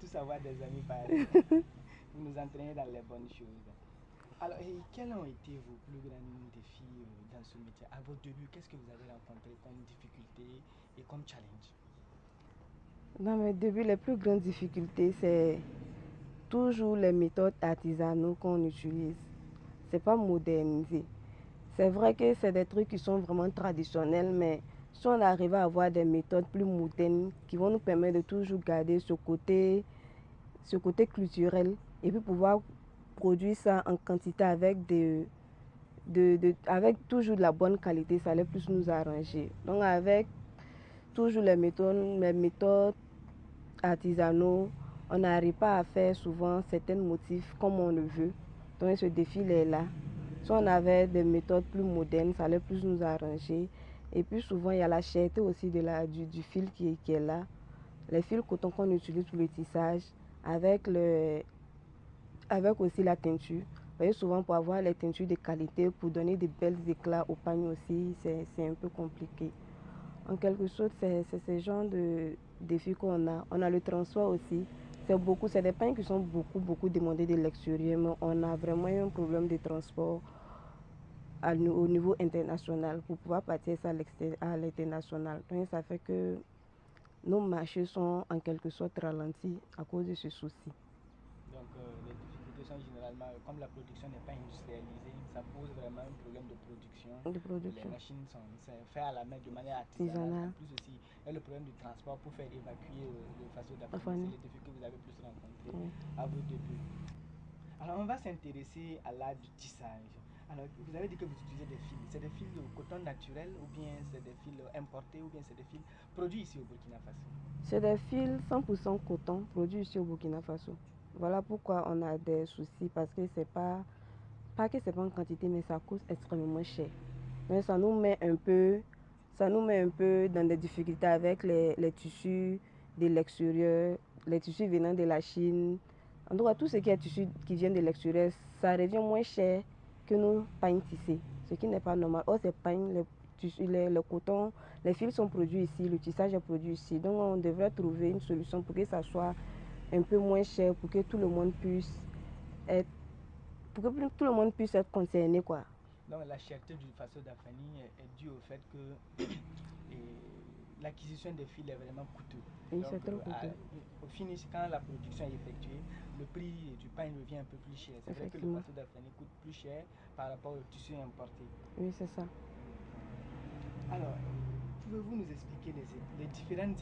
tous avoir des amis pareils. Vous nous entraînez dans les bonnes choses. Alors, quels ont été vos plus grands défis dans ce métier? À vos débuts, qu'est-ce que vous avez rencontré comme difficulté et comme challenge? Dans mes débuts, les plus grandes difficultés, c'est toujours les méthodes artisanales qu'on utilise. C'est pas modernisé. C'est vrai que c'est des trucs qui sont vraiment traditionnels, mais si on arrive à avoir des méthodes plus modernes qui vont nous permettre de toujours garder ce côté culturel et puis pouvoir produire ça en quantité avec avec toujours de la bonne qualité, ça allait plus nous arranger. Donc avec toujours les méthodes artisanaux, on n'arrive pas à faire souvent certains motifs comme on le veut. Donc ce défi est là. Si on avait des méthodes plus modernes, ça allait plus nous arranger. Et puis souvent, il y a la cherté aussi du fil qui est là. Les fils coton qu'on utilise pour le tissage, avec, avec aussi la teinture. Vous voyez, souvent pour avoir les teintures de qualité, pour donner de belles éclats au pagne aussi, c'est un peu compliqué. En quelque sorte, c'est ce genre de défis qu'on a. On a le transport aussi. C'est des pains qui sont beaucoup demandés de l'extérieur, mais on a vraiment un problème de transport au niveau international pour pouvoir partir ça à l'international. Donc ça fait que nos marchés sont en quelque sorte ralentis à cause de ce souci. Donc, les difficultés sont généralement, comme la production n'est pas industrialisée, ça pose vraiment un problème de production. Les machines sont faites à la main de manière artisanale. En plus aussi, il y a le problème du transport pour faire évacuer le faso d'Afrique. C'est les défis que vous avez plus rencontrés à vos débuts. Alors, on va s'intéresser à l'art du tissage. Alors, vous avez dit que vous utilisez des fils. C'est des fils de coton naturel ou bien c'est des fils importés ou bien c'est des fils produits ici au Burkina Faso? C'est des fils 100% coton produits ici au Burkina Faso. Voilà pourquoi on a des soucis parce que c'est pas que c'est pas en quantité, mais ça coûte extrêmement cher. Donc ça nous met un peu dans des difficultés avec les tissus de l'extérieur, les tissus venant de la Chine. En tout cas, tout ce qui est tissu qui vient de l'extérieur, ça revient moins cher que nos pagnes tissées, ce qui n'est pas normal. Or, ces pagnes, le coton, les fils sont produits ici, le tissage est produit ici. Donc, on devrait trouver une solution pour que ça soit un peu moins cher, pour que tout le monde puisse être, concerné, quoi. Donc la cherté du faso d'Afani est due au fait que l'acquisition des fils est vraiment coûteux. Oui, Donc c'est trop coûteux. au finish, quand la production est effectuée, le prix du pain devient un peu plus cher. C'est vrai que le faso d'Afani coûte plus cher par rapport au tissu importé. Oui, c'est ça. Alors, pouvez-vous nous expliquer les différentes